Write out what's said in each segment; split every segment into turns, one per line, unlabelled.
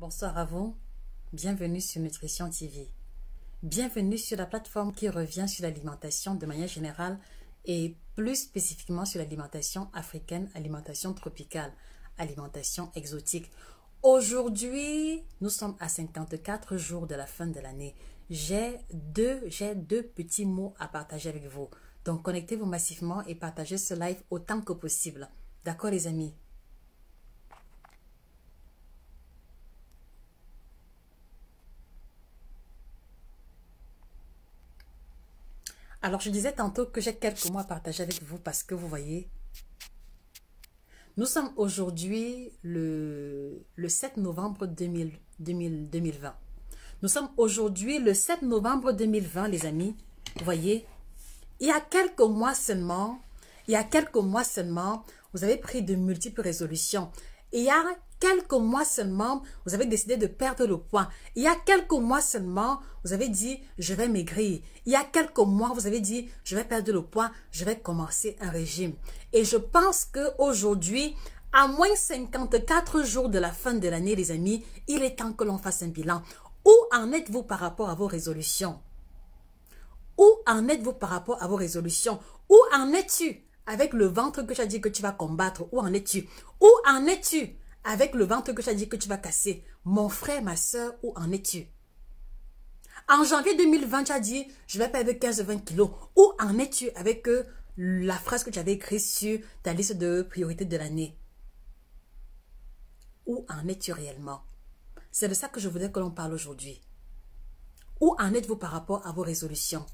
Bonsoir à vous, bienvenue sur Nutrition TV. Bienvenue sur la plateforme qui revient sur l'alimentation de manière générale et plus spécifiquement sur l'alimentation africaine, alimentation tropicale, alimentation exotique. Aujourd'hui, nous sommes à 54 jours de la fin de l'année. J'ai deux petits mots à partager avec vous. Donc, connectez-vous massivement et partagez ce live autant que possible. D'accord, les amis? Alors, je disais tantôt que j'ai quelques mots à partager avec vous parce que vous voyez, nous sommes aujourd'hui le 7 novembre 2020. Nous sommes aujourd'hui le 7 novembre 2020, les amis. Vous voyez, il y a quelques mois seulement, vous avez pris de multiples résolutions. Il y a quelques mois seulement, vous avez décidé de perdre le poids. Il y a quelques mois seulement, vous avez dit, je vais maigrir. Il y a quelques mois, vous avez dit, je vais perdre le poids, je vais commencer un régime. Et je pense qu'aujourd'hui, à moins 54 jours de la fin de l'année, les amis, il est temps que l'on fasse un bilan. Où en êtes-vous par rapport à vos résolutions? Où en êtes-vous par rapport à vos résolutions? Où en es-tu avec le ventre que tu as dit que tu vas combattre? Où en es-tu? Où en es-tu avec le ventre que tu as dit que tu vas casser? Mon frère, ma soeur, où en es-tu? En janvier 2020, tu as dit, je vais perdre 15-20 kilos. Où en es-tu avec la phrase que tu avais écrite sur ta liste de priorités de l'année? Où en es-tu réellement? C'est de ça que je voudrais que l'on parle aujourd'hui. Où en êtes-vous par rapport à vos résolutions?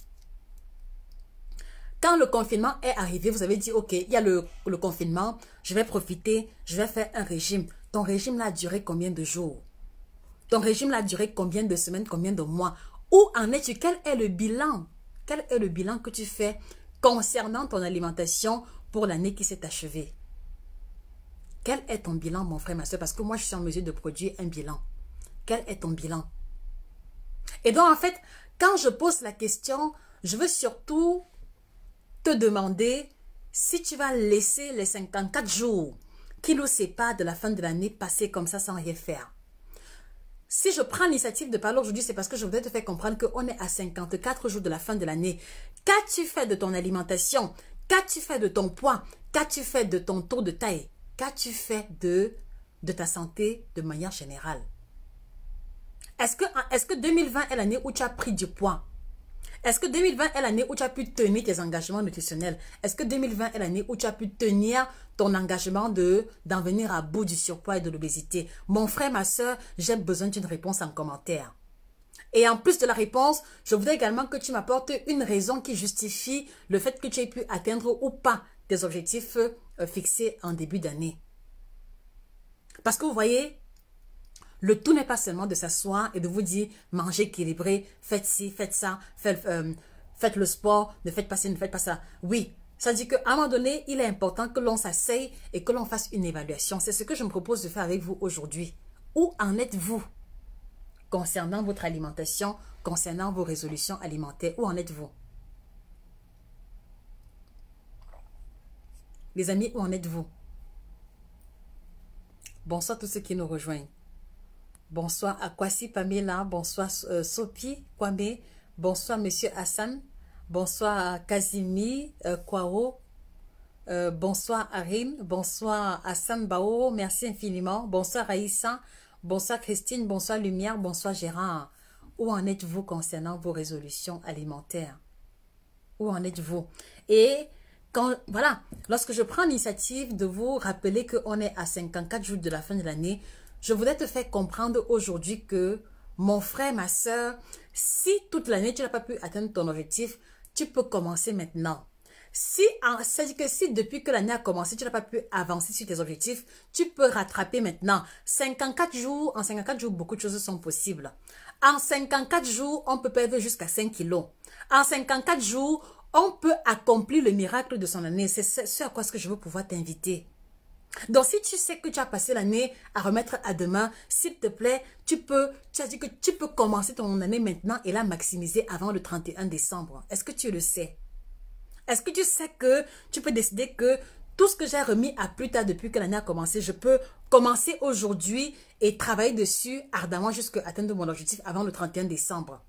Quand le confinement est arrivé, vous avez dit, ok, il y a le confinement, je vais profiter, je vais faire un régime. Ton régime a duré combien de jours? Ton régime a duré combien de semaines, combien de mois? Où en es-tu? Quel est le bilan? Quel est le bilan que tu fais concernant ton alimentation pour l'année qui s'est achevée? Quel est ton bilan, mon frère, ma soeur? Parce que moi, je suis en mesure de produire un bilan. Quel est ton bilan? Et donc, en fait, quand je pose la question, je veux surtout te demander si tu vas laisser les 54 jours qui nous séparent de la fin de l'année passer comme ça sans rien faire. Si je prends l'initiative de parler aujourd'hui, c'est parce que je voudrais te faire comprendre qu'on est à 54 jours de la fin de l'année. Qu'as-tu fait de ton alimentation? Qu'as-tu fait de ton poids? Qu'as-tu fait de ton taux de taille? Qu'as-tu fait de ta santé de manière générale? Est-ce que 2020 est l'année où tu as pris du poids? Est-ce que 2020 est l'année où tu as pu tenir tes engagements nutritionnels? Est-ce que 2020 est l'année où tu as pu tenir ton engagement d'en venir à bout du surpoids et de l'obésité? Mon frère, ma soeur, j'ai besoin d'une réponse en commentaire. Et en plus de la réponse, je voudrais également que tu m'apportes une raison qui justifie le fait que tu aies pu atteindre ou pas tes objectifs fixés en début d'année. Parce que vous voyez, le tout n'est pas seulement de s'asseoir et de vous dire mangez équilibré, faites ci, faites ça, faites le sport, ne faites pas ci, ne faites pas ça. Oui, ça dit qu'à un moment donné, il est important que l'on s'asseye et que l'on fasse une évaluation. C'est ce que je me propose de faire avec vous aujourd'hui. Où en êtes-vous concernant votre alimentation, concernant vos résolutions alimentaires? Où en êtes-vous? Les amis, où en êtes-vous? Bonsoir à tous ceux qui nous rejoignent. Bonsoir à Kwasi Pamela, bonsoir Sopi Kwame, bonsoir Monsieur Hassan, bonsoir à Kazimi Kwaro, bonsoir Arim, bonsoir Hassan Bao, merci infiniment, bonsoir Aïssa, bonsoir Christine, bonsoir Lumière, bonsoir Gérard. Où en êtes-vous concernant vos résolutions alimentaires? Où en êtes-vous? Et voilà, lorsque je prends l'initiative de vous rappeler qu'on est à 54 jours de la fin de l'année, je voudrais te faire comprendre aujourd'hui que, mon frère, ma soeur, si toute l'année tu n'as pas pu atteindre ton objectif, tu peux commencer maintenant. C'est-à-dire que si depuis que l'année a commencé, tu n'as pas pu avancer sur tes objectifs, tu peux rattraper maintenant. 54 jours, en 54 jours, beaucoup de choses sont possibles. En 54 jours, on peut perdre jusqu'à 5 kilos. En 54 jours, on peut accomplir le miracle de son année. C'est ce à quoi je veux pouvoir t'inviter. Donc, si tu sais que tu as passé l'année à remettre à demain, s'il te plaît, tu as dit que tu peux commencer ton année maintenant et la maximiser avant le 31 décembre. Est-ce que tu le sais? Est-ce que tu sais que tu peux décider que Tout ce que j'ai remis à plus tard depuis que l'année a commencé, je peux commencer aujourd'hui et travailler dessus ardemment jusqu'à atteindre mon objectif avant le 31 décembre.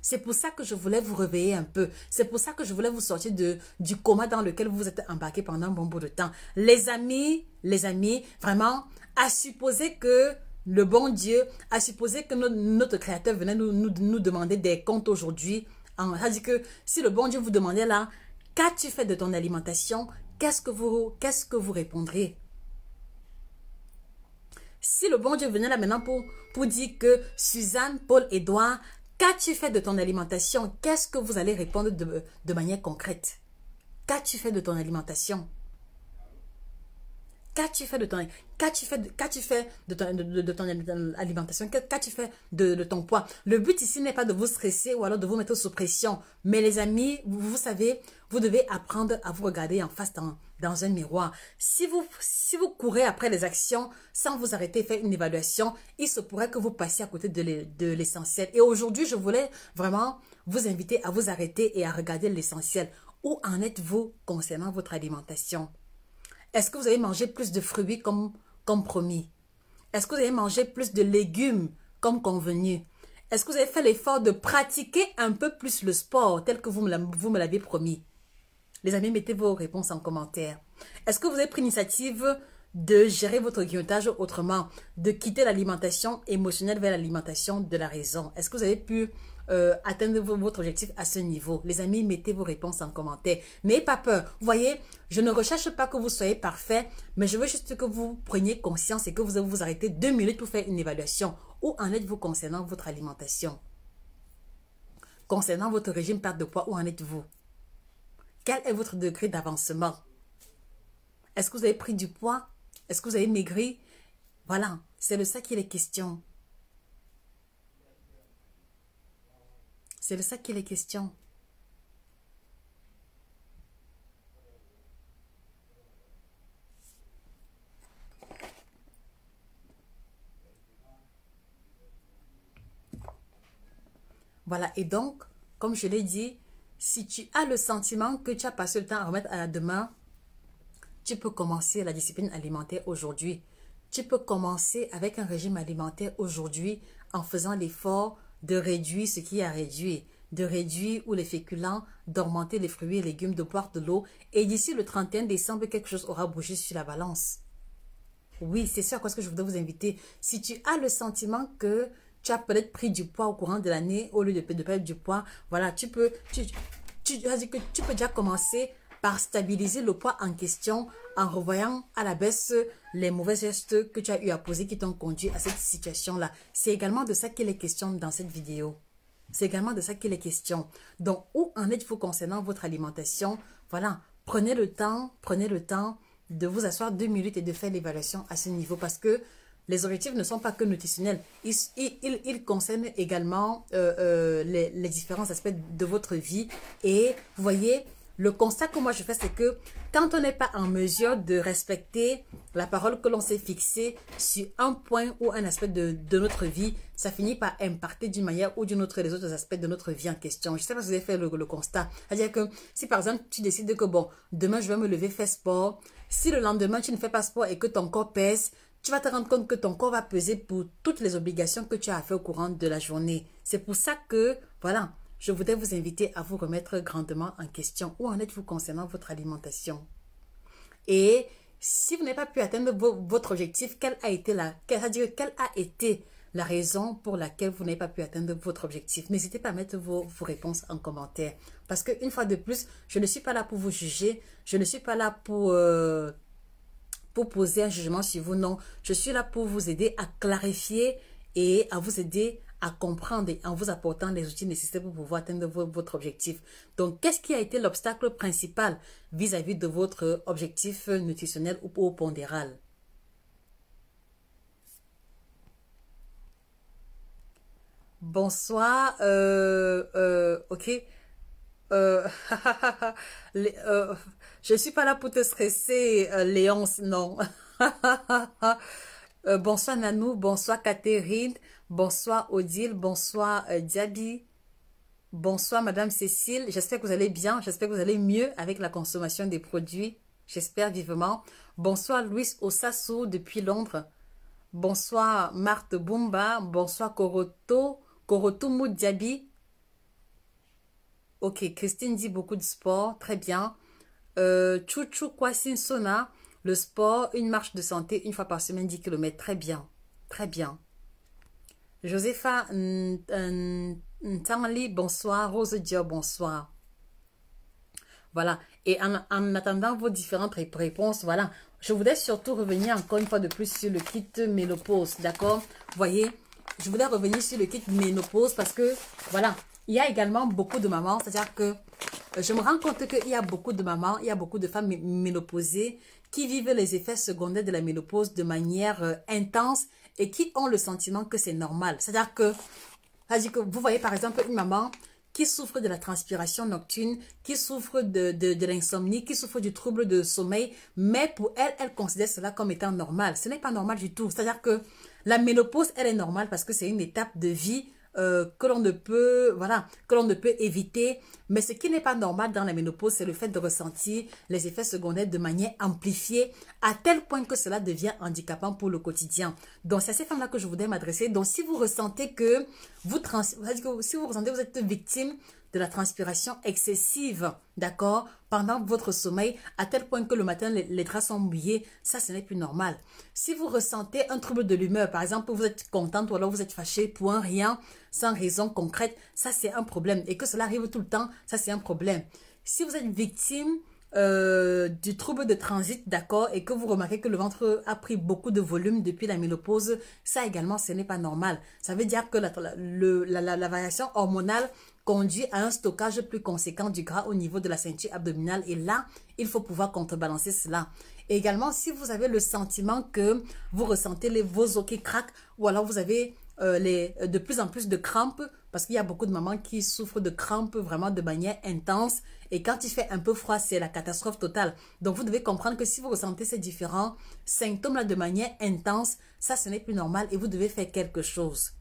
C'est pour ça que je voulais vous réveiller un peu. C'est pour ça que je voulais vous sortir du coma dans lequel vous vous êtes embarqués pendant un bon bout de temps. Les amis, vraiment, à supposer que le bon Dieu, à supposer que notre Créateur venait nous demander des comptes aujourd'hui. C'est-à-dire que si le bon Dieu vous demandait là, qu'as-tu fait de ton alimentation? Qu'est-ce que vous répondrez? Si le bon Dieu venait là maintenant pour dire que Suzanne, Paul, Édouard, qu'as-tu fait de ton alimentation? Qu'est-ce que vous allez répondre de manière concrète? Qu'as-tu fait de ton alimentation? Qu'as-tu fait de ton alimentation? Qu'as-tu fait de ton poids? Le but ici n'est pas de vous stresser ou alors de vous mettre sous pression. Mais les amis, vous savez, vous devez apprendre à vous regarder en face dans un miroir. Si vous courez après les actions sans vous arrêter et faire une évaluation, il se pourrait que vous passiez à côté de l'essentiel. Et aujourd'hui, je voulais vraiment vous inviter à vous arrêter et à regarder l'essentiel. Où en êtes-vous concernant votre alimentation? Est-ce que vous avez mangé plus de fruits comme promis? Est-ce que vous avez mangé plus de légumes comme convenu? Est-ce que vous avez fait l'effort de pratiquer un peu plus le sport tel que vous me l'avez promis? Les amis, mettez vos réponses en commentaire. Est-ce que vous avez pris l'initiative de gérer votre grignotage autrement, de quitter l'alimentation émotionnelle vers l'alimentation de la raison? Est-ce que vous avez pu atteindre votre objectif à ce niveau? Les amis, mettez vos réponses en commentaire. N'ayez pas peur. Vous voyez, je ne recherche pas que vous soyez parfait, mais je veux juste que vous preniez conscience et que vous arrêtez 2 minutes pour faire une évaluation. Où en êtes-vous concernant votre alimentation? Concernant votre régime perte de poids, où en êtes-vous? Quel est votre degré d'avancement? Est-ce que vous avez pris du poids? Est-ce que vous avez maigri? Voilà, c'est de ça qu'il est question. C'est de ça qu'il est question. Voilà, et donc, comme je l'ai dit, si tu as le sentiment que tu as passé le temps à remettre à la demain, tu peux commencer la discipline alimentaire aujourd'hui. Tu peux commencer avec un régime alimentaire aujourd'hui en faisant l'effort de réduire ce qui est à réduire, de réduire ou les féculents, d'augmenter les fruits et légumes, de boire de l'eau. Et d'ici le 31 décembre, quelque chose aura bougé sur la balance. Oui, c'est sûr à quoi ce que je voudrais vous inviter. Si tu as le sentiment que tu as peut-être pris du poids au courant de l'année, au lieu de perdre du poids, voilà, tu peux déjà commencer par stabiliser le poids en question en revoyant à la baisse les mauvais gestes que tu as eu à poser qui t'ont conduit à cette situation-là. C'est également de ça qu'il est question dans cette vidéo. C'est également de ça qu'il est question. Donc, où en êtes-vous concernant votre alimentation? Voilà, prenez le temps de vous asseoir 2 minutes et de faire l'évaluation à ce niveau parce que les objectifs ne sont pas que nutritionnels. Ils concernent également les différents aspects de votre vie. Et vous voyez, le constat que moi je fais, c'est que quand on n'est pas en mesure de respecter la parole que l'on s'est fixée sur un point ou un aspect de notre vie, ça finit par impacter d'une manière ou d'une autre les autres aspects de notre vie en question. Je ne sais pas si vous avez fait le constat. C'est-à-dire que si par exemple tu décides que bon, demain je vais me lever, faire sport. Si le lendemain tu ne fais pas sport et que ton corps pèse, tu vas te rendre compte que ton corps va peser pour toutes les obligations que tu as fait au courant de la journée. C'est pour ça que, voilà, je voudrais vous inviter à vous remettre grandement en question. Où en êtes-vous concernant votre alimentation? Et si vous n'avez pas pu atteindre votre objectif, quelle a été la raison pour laquelle vous n'avez pas pu atteindre votre objectif? N'hésitez pas à mettre vos réponses en commentaire. Parce qu'une fois de plus, je ne suis pas là pour vous juger. Je ne suis pas là pour poser un jugement sur vous. Non, je suis là pour vous aider à clarifier et à vous aider à comprendre et en vous apportant les outils nécessaires pour pouvoir atteindre votre objectif. Donc, qu'est-ce qui a été l'obstacle principal vis-à-vis de votre objectif nutritionnel ou pondéral? Bonsoir, ok. Je suis pas là pour te stresser, Léonce, non. Bonsoir Nanou, bonsoir Catherine, bonsoir Odile, bonsoir Diaby, bonsoir Madame Cécile. J'espère que vous allez bien, j'espère que vous allez mieux avec la consommation des produits. J'espère vivement. Bonsoir Louis Osasso depuis Londres. Bonsoir Marthe Bumba. Bonsoir Koroto Moudjabi. Ok, Christine dit beaucoup de sport. Très bien. Chouchou Kwasin Sona. Le sport, une marche de santé, une fois par semaine, 10 km. Très bien. Très bien. Josepha Ntangli, bonsoir. Rose Dior, bonsoir. Voilà. Et en attendant vos différentes réponses, voilà. Je voudrais surtout revenir encore une fois de plus sur le kit ménopause. D'accord? Vous voyez, je voudrais revenir sur le kit ménopause parce que, voilà, il y a également beaucoup de mamans. C'est-à-dire que je me rends compte qu'il y a beaucoup de mamans, il y a beaucoup de femmes ménopausées qui vivent les effets secondaires de la ménopause de manière intense et qui ont le sentiment que c'est normal. C'est-à-dire que vous voyez par exemple une maman qui souffre de la transpiration nocturne, qui souffre de l'insomnie, qui souffre du trouble de sommeil, mais pour elle, elle considère cela comme étant normal. Ce n'est pas normal du tout. C'est-à-dire que la ménopause, elle est normale parce que c'est une étape de vie que l'on ne peut, voilà, que l'on ne peut éviter. Mais ce qui n'est pas normal dans la ménopause, c'est le fait de ressentir les effets secondaires de manière amplifiée à tel point que cela devient handicapant pour le quotidien. Donc, c'est à ces femmes-là que je voudrais m'adresser. Donc, si vous ressentez que si vous ressentez que vous êtes victime de la transpiration excessive, d'accord, pendant votre sommeil, à tel point que le matin, les draps sont mouillés, ça, ce n'est plus normal. Si vous ressentez un trouble de l'humeur, par exemple, vous êtes contente ou alors vous êtes fâché pour un rien, sans raison concrète, ça, c'est un problème. Et que cela arrive tout le temps, ça, c'est un problème. Si vous êtes victime du trouble de transit, d'accord, et que vous remarquez que le ventre a pris beaucoup de volume depuis la ménopause, ça également, ce n'est pas normal. Ça veut dire que la variation hormonale conduit à un stockage plus conséquent du gras au niveau de la ceinture abdominale. Et là, il faut pouvoir contrebalancer cela. Et également, si vous avez le sentiment que vous ressentez vos os qui craquent, ou alors vous avez de plus en plus de crampes, parce qu'il y a beaucoup de mamans qui souffrent de crampes vraiment de manière intense. Et quand il fait un peu froid, c'est la catastrophe totale. Donc, vous devez comprendre que si vous ressentez ces différents symptômes-là de manière intense, ça, ce n'est plus normal et vous devez faire quelque chose.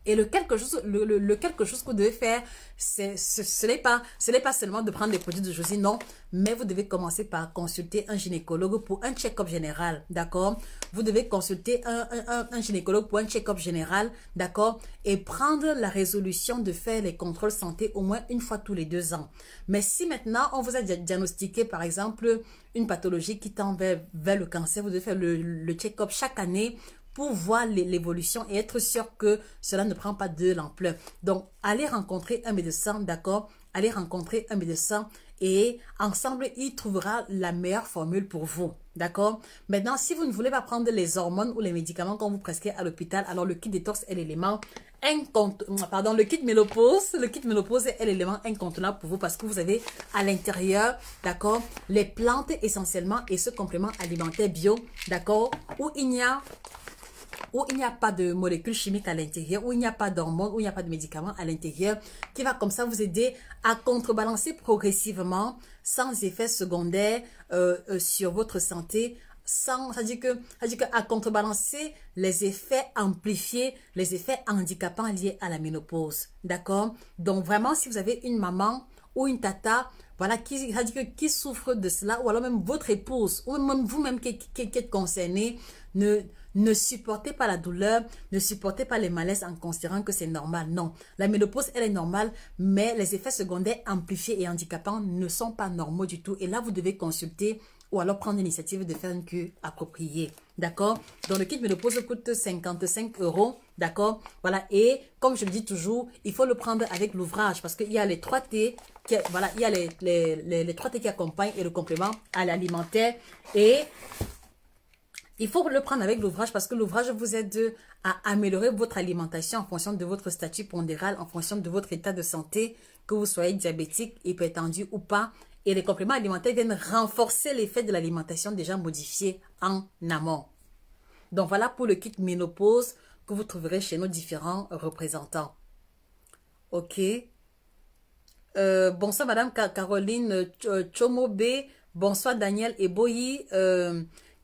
Et le quelque chose que vous devez faire, ce n'est pas seulement de prendre des produits de Josie, non. Mais vous devez commencer par consulter un gynécologue pour un check-up général, d'accord? Vous devez consulter un gynécologue pour un check-up général, d'accord? Et prendre la résolution de faire les contrôles santé au moins une fois tous les 2 ans. Mais si maintenant, on vous a diagnostiqué, par exemple, une pathologie qui tend vers le cancer, vous devez faire le check-up chaque année pour voir l'évolution et être sûr que cela ne prend pas de l'ampleur. Donc, allez rencontrer un médecin, d'accord? Allez rencontrer un médecin et ensemble, il trouvera la meilleure formule pour vous, d'accord? Maintenant, si vous ne voulez pas prendre les hormones ou les médicaments qu'on vous prescrit à l'hôpital, alors le kit détox est l'élément le kit ménopause est l'élément incontournable pour vous parce que vous avez à l'intérieur, d'accord, les plantes essentiellement et ce complément alimentaire bio, d'accord, où il n'y a pas de molécules chimiques à l'intérieur, où il n'y a pas d'hormones, où il n'y a pas de médicaments à l'intérieur, qui va comme ça vous aider à contrebalancer progressivement, sans effet secondaire sur votre santé, c'est-à-dire à contrebalancer les effets amplifiés, les effets handicapants liés à la ménopause. D'accord? Donc vraiment, si vous avez une maman ou une tata, voilà, qui souffre de cela, ou alors même votre épouse, ou même vous-même qui êtes concerné, ne supportez pas la douleur, ne supportez pas les malaises en considérant que c'est normal. Non, la ménopause, elle est normale, mais les effets secondaires amplifiés et handicapants ne sont pas normaux du tout. Et là, vous devez consulter ou alors prendre l'initiative de faire une cure appropriée. D'accord? Donc, le kit ménopause coûte 55 €. D'accord? Voilà. Et comme je le dis toujours, il faut le prendre avec l'ouvrage parce qu'il y a les 3 T, voilà, il y a les 3 T qui accompagnent et le complément à l'alimentaire. Et il faut le prendre avec l'ouvrage parce que l'ouvrage vous aide à améliorer votre alimentation en fonction de votre statut pondéral, en fonction de votre état de santé, que vous soyez diabétique, hypertendu ou pas. Et les compléments alimentaires viennent renforcer l'effet de l'alimentation déjà modifiée en amont. Donc voilà pour le kit ménopause que vous trouverez chez nos différents représentants. Ok. Bonsoir Madame Caroline Chomobe. Bonsoir Daniel Eboyi.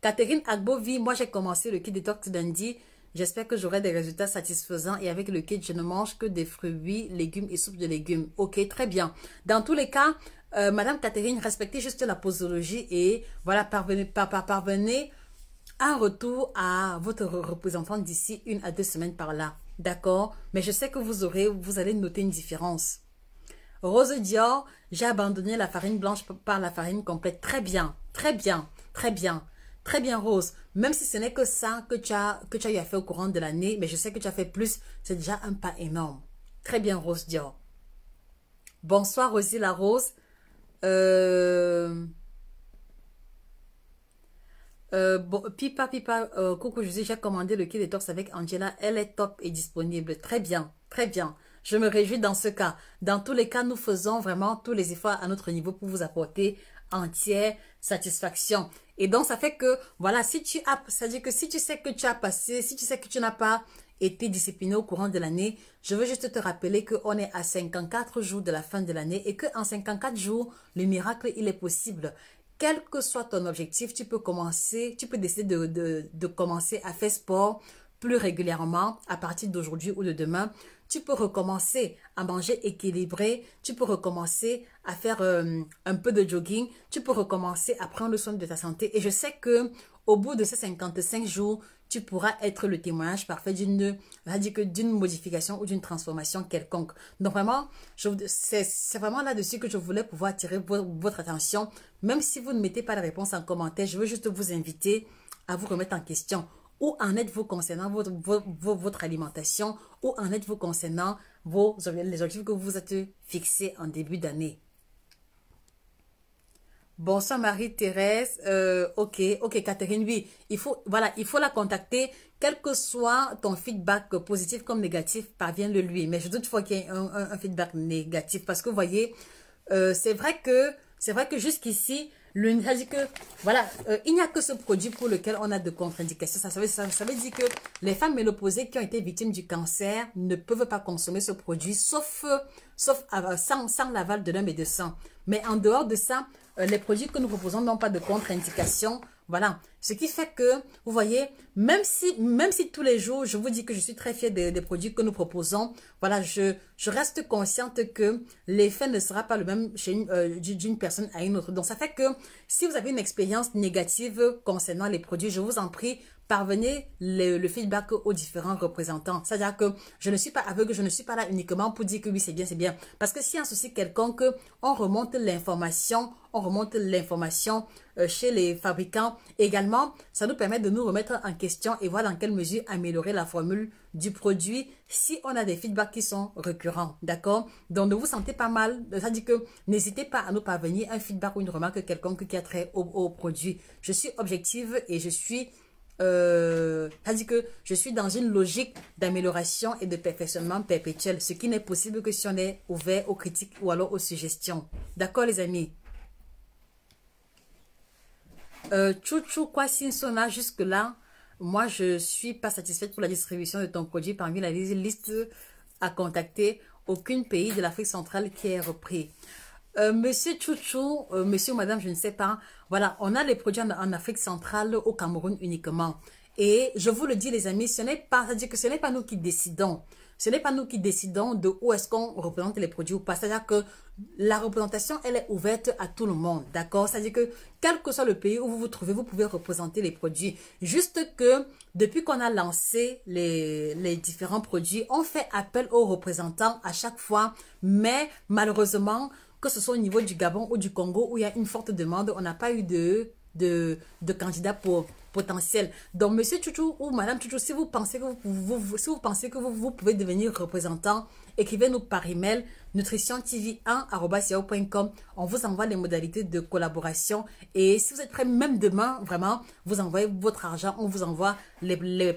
Catherine Agbovi, moi j'ai commencé le kit détox lundi. J'espère que j'aurai des résultats satisfaisants et avec le kit, je ne mange que des fruits, légumes et soupe de légumes. Ok, très bien. Dans tous les cas, Madame Catherine, respectez juste la posologie et voilà, parvenez un retour à votre représentant d'ici 1 à 2 semaines par là. D'accord? Mais je sais que vous allez noter une différence. Rose Dior, j'ai abandonné la farine blanche par la farine complète. Très bien, très bien, très bien. Très bien, Rose. Même si ce n'est que ça que tu as eu à faire au courant de l'année, mais je sais que tu as fait plus, c'est déjà un pas énorme. Très bien, Rose Dior. Bonsoir, Rosie la Rose. Bon, Pipa, coucou, j'ai commandé le kit détox avec Angela. Elle est top et disponible. Très bien, très bien. Je me réjouis dans ce cas. Dans tous les cas, nous faisons vraiment tous les efforts à notre niveau pour vous apporter entière satisfaction. Et donc, ça fait que, voilà, c'est-à-dire que si tu sais que tu as passé, si tu sais que tu n'as pas été discipliné au courant de l'année, je veux juste te rappeler qu'on est à 54 jours de la fin de l'année et qu'en 54 jours, le miracle, il est possible. Quel que soit ton objectif, tu peux décider de commencer à faire sport plus régulièrement à partir d'aujourd'hui ou de demain. Tu peux recommencer à manger équilibré, tu peux recommencer à faire un peu de jogging, tu peux recommencer à prendre soin de ta santé. Et je sais que au bout de ces 55 jours, tu pourras être le témoignage parfait d'une modification ou d'une transformation quelconque. Donc vraiment, c'est vraiment là-dessus que je voulais pouvoir attirer votre attention. Même si vous ne mettez pas de réponse en commentaire, je veux juste vous inviter à vous remettre en question. Où en êtes-vous concernant votre alimentation? Où en êtes-vous concernant les objectifs que vous vous êtes fixés en début d'année? Bonsoir Marie-Thérèse. Ok, Catherine, oui. Il faut la contacter. Quel que soit ton feedback positif comme négatif, parviens-le lui. Mais je doute qu'il y ait un feedback négatif. Parce que vous voyez, c'est vrai que jusqu'ici, ça dit que, voilà, il n'y a que ce produit pour lequel on a de contre-indications. Ça veut dire que les femmes ménopausées qui ont été victimes du cancer ne peuvent pas consommer ce produit, sauf sans l'aval de leur médecin. Mais en dehors de ça, les produits que nous proposons n'ont pas de contre-indications. Voilà. Ce qui fait que, vous voyez, même si tous les jours, je vous dis que je suis très fière des produits que nous proposons, voilà, je reste consciente que l'effet ne sera pas le même d'une personne à une autre. Donc, ça fait que si vous avez une expérience négative concernant les produits, je vous en prie, parvenez le feedback aux différents représentants. C'est-à-dire que je ne suis pas aveugle, je ne suis pas là uniquement pour dire que oui, c'est bien, c'est bien. Parce que s'il y a un souci quelconque, on remonte l'information chez les fabricants. Également, ça nous permet de nous remettre en question et voir dans quelle mesure améliorer la formule du produit si on a des feedbacks qui sont récurrents. D'accord? Donc, ne vous sentez pas mal. Ça dit que n'hésitez pas à nous parvenir un feedback ou une remarque quelconque qui a trait au produit. Je suis objective et je suis ça dit que je suis dans une logique d'amélioration et de perfectionnement perpétuel, ce qui n'est possible que si on est ouvert aux critiques ou alors aux suggestions. D'accord les amis? Chouchou Kwasinsona, jusque-là, moi je suis pas satisfaite pour la distribution de ton produit parmi la liste à contacter. Aucun pays de l'Afrique centrale qui est repris. Monsieur Chouchou, monsieur ou madame, je ne sais pas. Voilà, on a les produits en Afrique centrale, au Cameroun uniquement. Et je vous le dis les amis, c'est-à-dire que ce n'est pas nous qui décidons. Ce n'est pas nous qui décidons de où est-ce qu'on représente les produits ou pas. C'est-à-dire que la représentation, elle est ouverte à tout le monde. D'accord? C'est-à-dire que quel que soit le pays où vous vous trouvez, vous pouvez représenter les produits. Juste que depuis qu'on a lancé les différents produits, on fait appel aux représentants à chaque fois. Mais malheureusement, que ce soit au niveau du Gabon ou du Congo où il y a une forte demande, on n'a pas eu de candidats potentiels. Donc, monsieur Chouchou ou madame Chouchou, si vous pensez que vous pouvez devenir représentant, écrivez-nous par email nutritiontv1@yahoo.com. On vous envoie les modalités de collaboration et si vous êtes prêts, même demain, vraiment, vous envoyez votre argent, on vous envoie les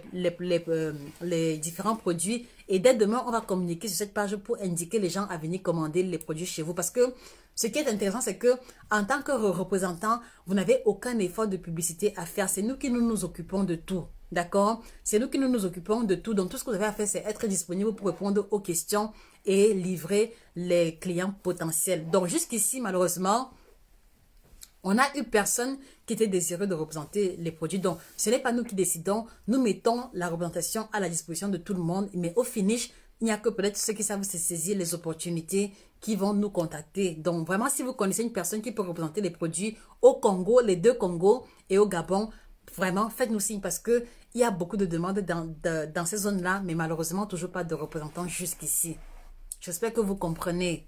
différents produits et dès demain, on va communiquer sur cette page pour indiquer les gens à venir commander les produits chez vous parce que ce qui est intéressant, c'est que en tant que représentant, vous n'avez aucun effort de publicité à faire. C'est nous qui nous occupons de tout. D'accord? C'est nous qui nous occupons de tout. Donc, tout ce que vous avez à faire, c'est être disponible pour répondre aux questions et livrer les clients potentiels. Donc, jusqu'ici, malheureusement, On a eu personne qui était désireux de représenter les produits. Donc, ce n'est pas nous qui décidons. Nous mettons la représentation à la disposition de tout le monde. Mais au finish, il n'y a que peut-être ceux qui savent se saisir les opportunités qui vont nous contacter. Donc, vraiment, si vous connaissez une personne qui peut représenter les produits au Congo, les deux Congos et au Gabon, vraiment, faites-nous signe parce que il y a beaucoup de demandes dans ces zones-là, mais malheureusement, toujours pas de représentants jusqu'ici. J'espère que vous comprenez.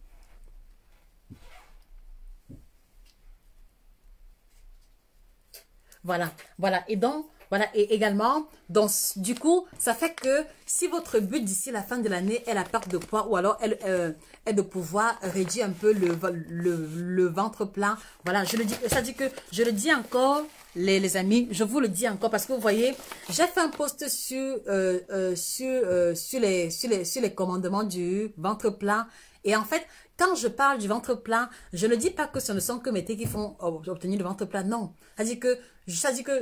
Voilà, voilà. Et donc, voilà, et également, donc, du coup, ça fait que si votre but d'ici la fin de l'année est la perte de poids ou alors est de pouvoir réduire un peu le ventre plat, voilà, je le dis, ça dit que, je le dis encore, les amis, je vous le dis encore parce que vous voyez, j'ai fait un post sur les commandements du ventre plat et en fait, quand je parle du ventre plat, je ne dis pas que ce ne sont que mes thés qui font obtenir le ventre plat, non. C'est-à-dire que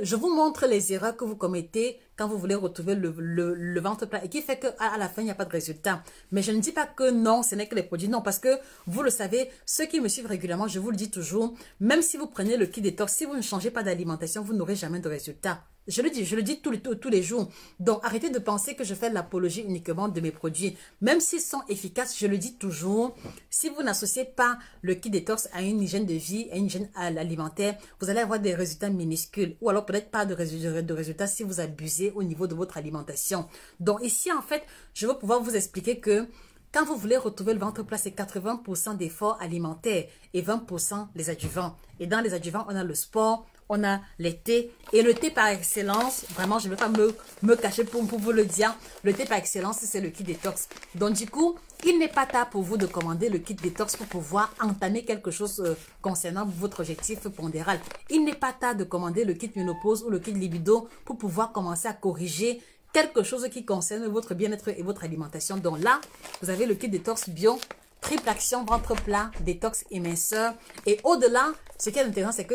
je vous montre les erreurs que vous commettez quand vous voulez retrouver le ventre plat et qui fait qu'à la fin, il n'y a pas de résultat. Mais je ne dis pas que non, ce n'est que les produits. Non, parce que vous le savez, ceux qui me suivent régulièrement, je vous le dis toujours, même si vous prenez le kit détox, si vous ne changez pas d'alimentation, vous n'aurez jamais de résultat. Je le dis tous les jours. Donc, arrêtez de penser que je fais l'apologie uniquement de mes produits. Même s'ils sont efficaces, je le dis toujours, si vous n'associez pas le kit détox à une hygiène de vie, à une hygiène alimentaire, vous allez avoir des résultats minuscules. Ou alors peut-être pas de résultats si vous abusez au niveau de votre alimentation. Donc, ici, en fait, je veux pouvoir vous expliquer que quand vous voulez retrouver le ventre plat, c'est 80% d'efforts alimentaires et 20% les adjuvants. Et dans les adjuvants, on a le sport, on a les thés. Et le thé par excellence, vraiment, je ne vais pas me cacher pour vous le dire. Le thé par excellence, c'est le kit détox. Donc, du coup, il n'est pas tard pour vous de commander le kit détox pour pouvoir entamer quelque chose concernant votre objectif pondéral. Il n'est pas tard de commander le kit ménopause ou le kit libido pour pouvoir commencer à corriger quelque chose qui concerne votre bien-être et votre alimentation. Donc là, vous avez le kit détox bio, triple action, ventre plat, détox éminceur. Et au-delà, ce qui est intéressant, c'est que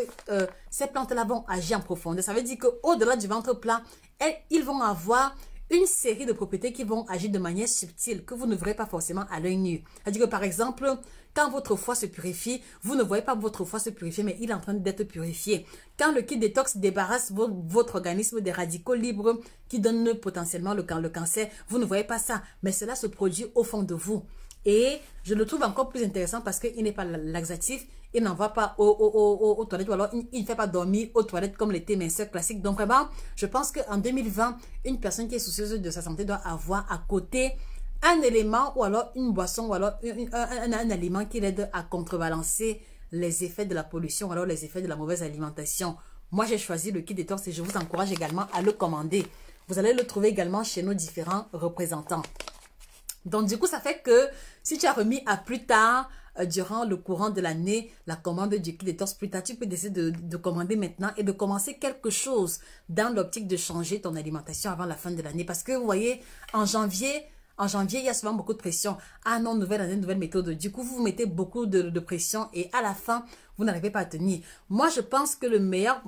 ces plantes-là vont agir en profondeur. Ça veut dire qu'au-delà du ventre plat, ils vont avoir une série de propriétés qui vont agir de manière subtile, que vous ne verrez pas forcément à l'œil nu. C'est-à-dire que par exemple, quand votre foie se purifie, vous ne voyez pas votre foie se purifier, mais il est en train d'être purifié. Quand le kit détox débarrasse votre organisme des radicaux libres qui donnent potentiellement le cancer, vous ne voyez pas ça, mais cela se produit au fond de vous. Et je le trouve encore plus intéressant parce qu'il n'est pas laxatif, il n'envoie pas aux toilettes ou alors il ne fait pas dormir aux toilettes comme les thés minceurs classiques. Donc vraiment, je pense qu'en 2020, une personne qui est soucieuse de sa santé doit avoir à côté un élément ou alors une boisson ou alors un aliment qui l'aide à contrebalancer les effets de la pollution ou alors les effets de la mauvaise alimentation. Moi, j'ai choisi le kit détox et je vous encourage également à le commander. Vous allez le trouver également chez nos différents représentants. Donc, du coup, ça fait que si tu as remis à plus tard, durant le courant de l'année, la commande du kit détox plus tard, tu peux décider de commander maintenant et de commencer quelque chose dans l'optique de changer ton alimentation avant la fin de l'année. Parce que, vous voyez, en janvier, il y a souvent beaucoup de pression. Ah non, nouvelle année, nouvelle méthode. Du coup, vous vous mettez beaucoup de pression et à la fin, vous n'arrivez pas à tenir. Moi, je pense que le meilleur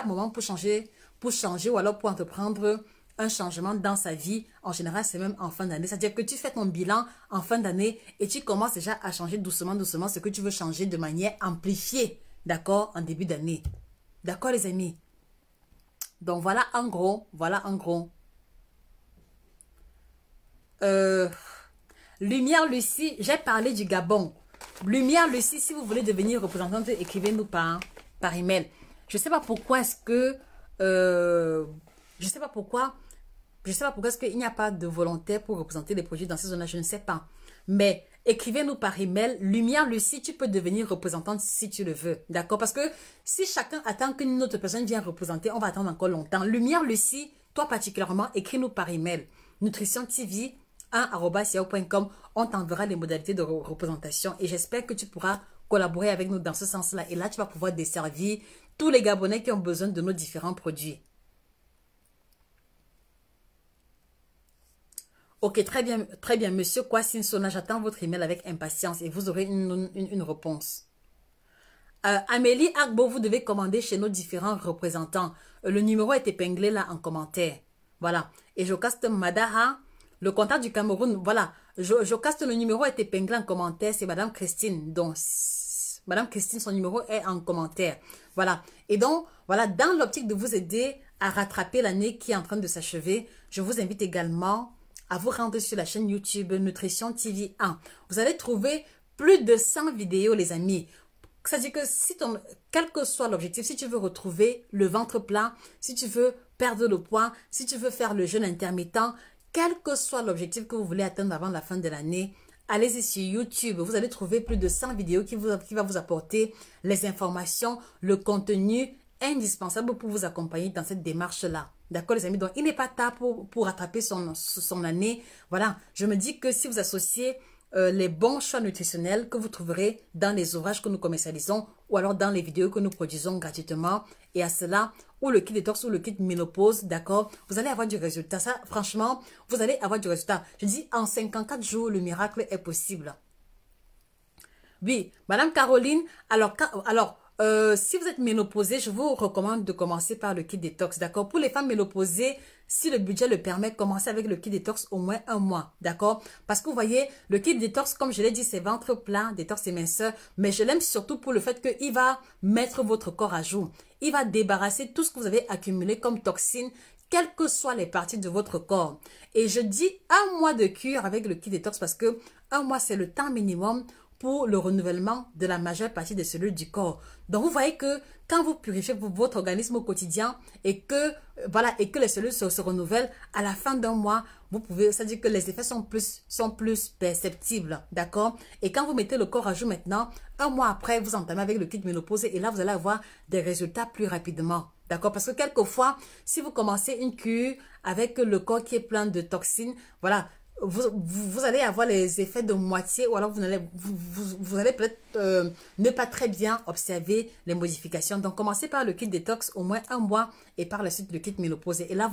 moment pour changer ou alors pour entreprendre un changement dans sa vie, en général, c'est même en fin d'année. C'est-à-dire que tu fais ton bilan en fin d'année et tu commences déjà à changer doucement ce que tu veux changer de manière amplifiée, d'accord, en début d'année. D'accord, les amis? Donc, voilà en gros, Lumière Lucie, j'ai parlé du Gabon. Lumière Lucie, si vous voulez devenir représentante, écrivez-nous par email. Je ne sais pas pourquoi est-ce que... je sais pas pourquoi est-ce qu'il n'y a pas de volontaire pour représenter les produits dans ces zones-là, je ne sais pas. Mais écrivez-nous par email. Lumière Lucie, tu peux devenir représentante si tu le veux. D'accord? Parce que si chacun attend qu'une autre personne vienne représenter, on va attendre encore longtemps. Lumière Lucie, toi particulièrement, écris-nous par email. nutritiontv1@yahoo.com. On t'enverra les modalités de représentation et j'espère que tu pourras collaborer avec nous dans ce sens-là. Et là, tu vas pouvoir desservir tous les Gabonais qui ont besoin de nos différents produits. Ok, très bien, monsieur Kwasine Sona, j'attends votre email avec impatience et vous aurez une réponse. Amélie Agbo, vous devez commander chez nos différents représentants. Le numéro est épinglé là en commentaire. Voilà. Et Jocaste Madaha, le contact du Cameroun, voilà. Jocaste, le numéro est épinglé en commentaire, c'est Madame Christine. Donc, Madame Christine, son numéro est en commentaire. Voilà. Et donc, voilà, dans l'optique de vous aider à rattraper l'année qui est en train de s'achever, je vous invite également à vous rendre sur la chaîne YouTube Nutrition TV 1. Vous allez trouver plus de 100 vidéos, les amis. C'est-à-dire que si quel que soit l'objectif, si tu veux retrouver le ventre plat, si tu veux perdre le poids, si tu veux faire le jeûne intermittent, quel que soit l'objectif que vous voulez atteindre avant la fin de l'année, allez-y sur YouTube. Vous allez trouver plus de 100 vidéos qui va vous apporter les informations, le contenu indispensable pour vous accompagner dans cette démarche-là. D'accord, les amis? Donc, il n'est pas tard pour rattraper son année. Voilà, je me dis que si vous associez les bons choix nutritionnels que vous trouverez dans les ouvrages que nous commercialisons ou alors dans les vidéos que nous produisons gratuitement, et à cela, ou le kit détox ou le kit ménopause, d'accord, vous allez avoir du résultat. Ça, franchement, vous allez avoir du résultat. Je dis, en 54 jours, le miracle est possible. Oui, Madame Caroline, si vous êtes ménopausée, je vous recommande de commencer par le kit détox, d'accord? Pour les femmes ménopausées, si le budget le permet, commencez avec le kit détox au moins un mois, d'accord? Parce que vous voyez, le kit détox, comme je l'ai dit, c'est ventre plat, détox et minceur, mais je l'aime surtout pour le fait qu'il va mettre votre corps à jour. Il va débarrasser tout ce que vous avez accumulé comme toxines, quelles que soient les parties de votre corps. Et je dis un mois de cure avec le kit détox parce que un mois, c'est le temps minimum pour le renouvellement de la majeure partie des cellules du corps. Donc, vous voyez que quand vous purifiez votre organisme au quotidien et que, et que les cellules se renouvellent, à la fin d'un mois, vous pouvez, c'est-à-dire que les effets sont plus perceptibles, d'accord? Et quand vous mettez le corps à jour maintenant, un mois après, vous entamez avec le kit ménopause et là, vous allez avoir des résultats plus rapidement. D'accord? Parce que quelquefois, si vous commencez une cure avec le corps qui est plein de toxines, voilà, vous allez avoir les effets de moitié ou alors vous allez peut-être ne pas très bien observer les modifications. Donc, commencez par le kit détox au moins un mois et par la suite le kit ménopause. Et là,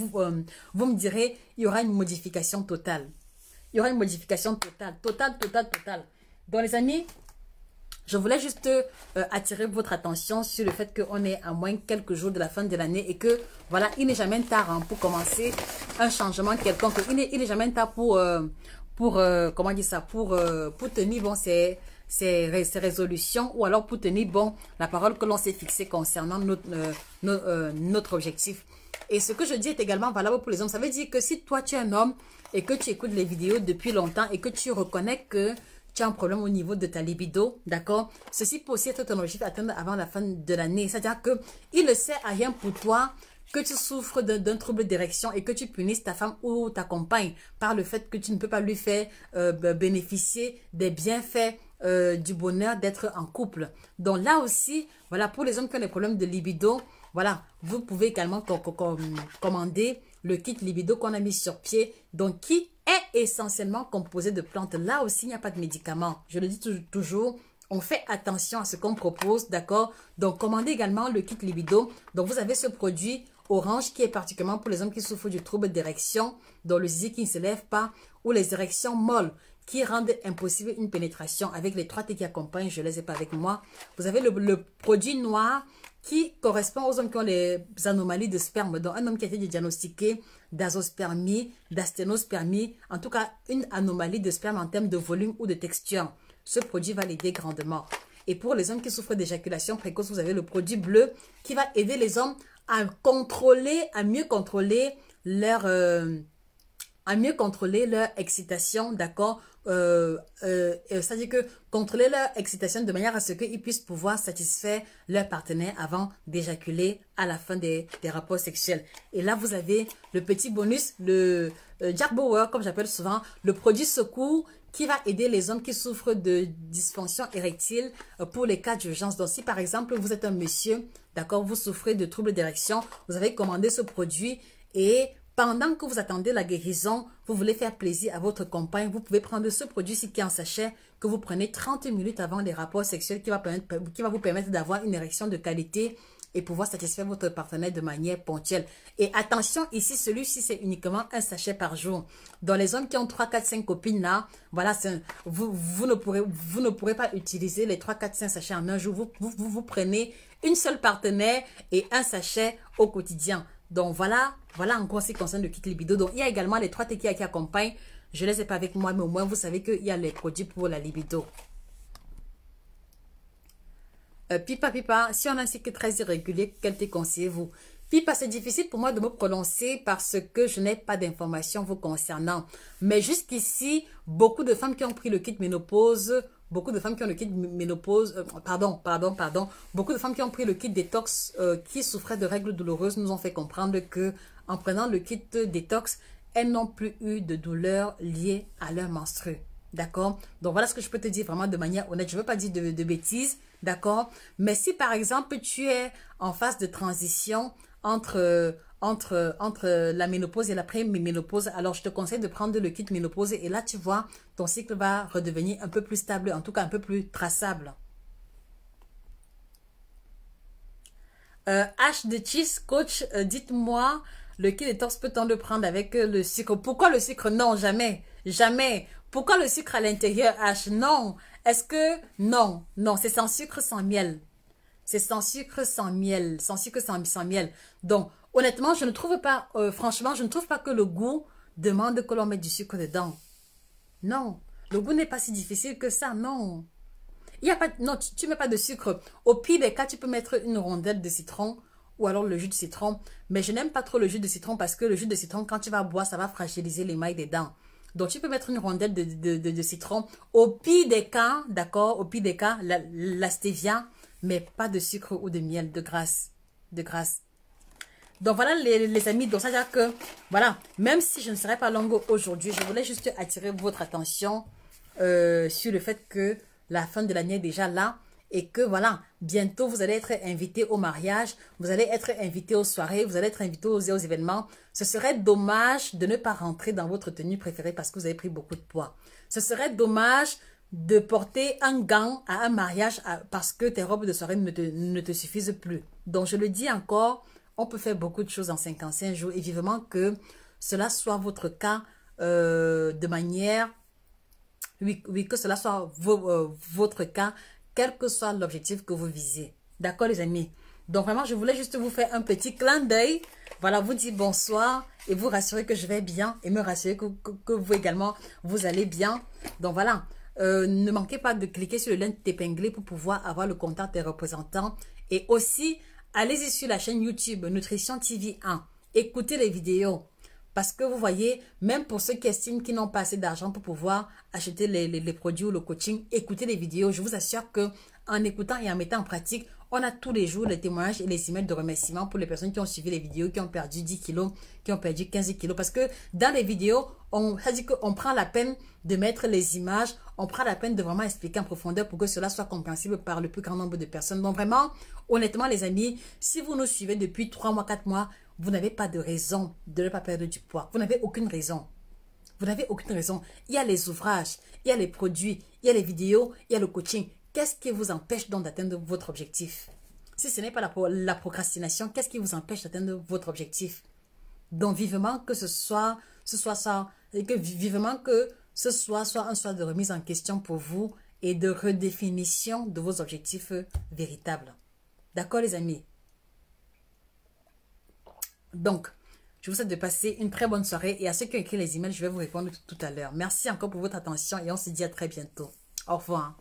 vous me direz, il y aura une modification totale. Il y aura une modification totale. Donc, les amis, je voulais juste attirer votre attention sur le fait qu'on est à moins quelques jours de la fin de l'année et que, voilà, il n'est jamais tard hein, pour commencer un changement quelconque. Il n'est jamais tard comment dire ça, pour tenir bon ses résolutions ou alors pour tenir bon la parole que l'on s'est fixée concernant notre objectif. Et ce que je dis est également valable pour les hommes. Ça veut dire que si toi, tu es un homme et que tu écoutes les vidéos depuis longtemps et que tu reconnais que tu as un problème au niveau de ta libido, d'accord? Ceci peut aussi être ton objectif à atteindre avant la fin de l'année. C'est-à-dire que il ne sert à rien pour toi que tu souffres d'un trouble d'érection et que tu punisses ta femme ou ta compagne par le fait que tu ne peux pas lui faire bénéficier des bienfaits du bonheur d'être en couple. Donc là aussi, voilà, pour les hommes qui ont des problèmes de libido, voilà, vous pouvez également commander le kit libido qu'on a mis sur pied, donc qui est essentiellement composé de plantes. Là aussi, il n'y a pas de médicaments. Je le dis toujours, on fait attention à ce qu'on propose, d'accord? Donc, commandez également le kit libido. Donc, vous avez ce produit orange qui est particulièrement pour les hommes qui souffrent du trouble d'érection, dont le zizi qui ne se lève pas, ou les érections molles qui rendent impossible une pénétration. Avec les 3 T qui accompagnent, je ne les ai pas avec moi. Vous avez le produit noir qui correspond aux hommes qui ont les anomalies de sperme. Donc, un homme qui a été diagnostiqué d'azospermie, d'asténospermie, en tout cas, une anomalie de sperme en termes de volume ou de texture. Ce produit va l'aider grandement. Et pour les hommes qui souffrent d'éjaculation précoce, vous avez le produit bleu qui va aider les hommes à mieux contrôler leur excitation, d'accord? C'est-à-dire que contrôler leur excitation de manière à ce qu'ils puissent pouvoir satisfaire leur partenaire avant d'éjaculer à la fin des rapports sexuels. Et là, vous avez le petit bonus, le Jack Bauer, comme j'appelle souvent, le produit secours qui va aider les hommes qui souffrent de dysfonction érectile pour les cas d'urgence. Donc, si par exemple, vous êtes un monsieur, d'accord, vous souffrez de troubles d'érection, vous avez commandé ce produit et pendant que vous attendez la guérison, vous voulez faire plaisir à votre compagne, vous pouvez prendre ce produit-ci qui est en sachet que vous prenez 30 minutes avant les rapports sexuels qui va vous permettre d'avoir une érection de qualité et pouvoir satisfaire votre partenaire de manière ponctuelle. Et attention, ici, celui-ci, c'est uniquement un sachet par jour. Dans les hommes qui ont 3, 4, 5 copines là, voilà, vous ne pourrez pas utiliser les 3, 4, 5 sachets en un jour. Vous prenez une seule partenaire et un sachet au quotidien. Donc voilà en gros ce qui concerne le kit libido. Donc il y a également les 3 T qui accompagnent. Je ne les ai pas avec moi, mais au moins vous savez qu'il y a les produits pour la libido. Pipa, si on a un cycle très irrégulier, quel thé conseillez-vous? Pipa, c'est difficile pour moi de me prononcer parce que je n'ai pas d'informations vous concernant. Mais jusqu'ici, beaucoup de femmes qui ont pris le kit ménopause, beaucoup de femmes qui ont le kit ménopause, beaucoup de femmes qui ont pris le kit détox, qui souffraient de règles douloureuses, nous ont fait comprendre que en prenant le kit détox, elles n'ont plus eu de douleurs liées à leur menstru. D'accord? Donc voilà ce que je peux te dire vraiment de manière honnête. Je ne veux pas dire de bêtises. D'accord? Mais si par exemple tu es en phase de transition entre la ménopause et l'après-ménopause, alors je te conseille de prendre le kit ménopause et là tu vois, ton cycle va redevenir un peu plus stable, en tout cas un peu plus traçable. H de Cheese, coach, dites-moi, le kit détox peut-on le prendre avec le sucre? Pourquoi le sucre? Non, jamais, jamais. Pourquoi le sucre à l'intérieur, H? Non. Est-ce que... Non, non, c'est sans sucre, sans miel. C'est sans sucre, sans miel. Sans sucre, sans miel. Donc, honnêtement, je ne trouve pas... franchement, je ne trouve pas que le goût demande que l'on mette du sucre dedans. Non. Le goût n'est pas si difficile que ça, non. Il y a pas... Non, tu mets pas de sucre. Au pire des cas, tu peux mettre une rondelle de citron ou alors le jus de citron. Mais je n'aime pas trop le jus de citron parce que le jus de citron, quand tu vas boire, ça va fragiliser l'émail des dents. Donc, tu peux mettre une rondelle de citron. Au pire des cas, d'accord, au pire des cas, la stevia, mais pas de sucre ou de miel, de grâce. De grâce. Donc, voilà les amis. Donc, ça veut dire que, voilà, même si je ne serai pas longue aujourd'hui, je voulais juste attirer votre attention sur le fait que la fin de l'année est déjà là. Et que voilà, bientôt vous allez être invité au mariage, vous allez être invité aux soirées, vous allez être invité aux événements. Ce serait dommage de ne pas rentrer dans votre tenue préférée parce que vous avez pris beaucoup de poids. Ce serait dommage de porter un gant à un mariage parce que tes robes de soirée ne te suffisent plus. Donc je le dis encore, on peut faire beaucoup de choses en 55 jours et vivement que cela soit votre cas de manière... Oui, que cela soit votre cas, quel que soit l'objectif que vous visez. D'accord les amis? Donc vraiment, je voulais juste vous faire un petit clin d'œil. Voilà, vous dire bonsoir et vous rassurer que je vais bien et me rassurer que vous également, vous allez bien. Donc voilà, ne manquez pas de cliquer sur le lien épinglé pour pouvoir avoir le contact des représentants. Et aussi, allez-y sur la chaîne YouTube Nutrition TV 1. Écoutez les vidéos. Parce que vous voyez, même pour ceux qui estiment qu'ils n'ont pas assez d'argent pour pouvoir acheter les produits ou le coaching, écoutez les vidéos. Je vous assure que en écoutant et en mettant en pratique, on a tous les jours les témoignages et les emails de remerciements pour les personnes qui ont suivi les vidéos, qui ont perdu 10 kilos, qui ont perdu 15 kilos. Parce que dans les vidéos, ça dit qu'on prend la peine de mettre les images, on prend la peine de vraiment expliquer en profondeur pour que cela soit compréhensible par le plus grand nombre de personnes. Donc vraiment, honnêtement les amis, si vous nous suivez depuis 3 mois, 4 mois, vous n'avez pas de raison de ne pas perdre du poids. Vous n'avez aucune raison. Vous n'avez aucune raison. Il y a les ouvrages, il y a les produits, il y a les vidéos, il y a le coaching. Qu'est-ce qui vous empêche donc d'atteindre votre objectif? Si ce n'est pas la procrastination, qu'est-ce qui vous empêche d'atteindre votre objectif? Donc vivement que ce soit ça, et que vivement que ce soit un soir de remise en question pour vous et de redéfinition de vos objectifs véritables. D'accord les amis? Donc, je vous souhaite de passer une très bonne soirée et à ceux qui ont écrit les emails, je vais vous répondre tout à l'heure. Merci encore pour votre attention et on se dit à très bientôt. Au revoir.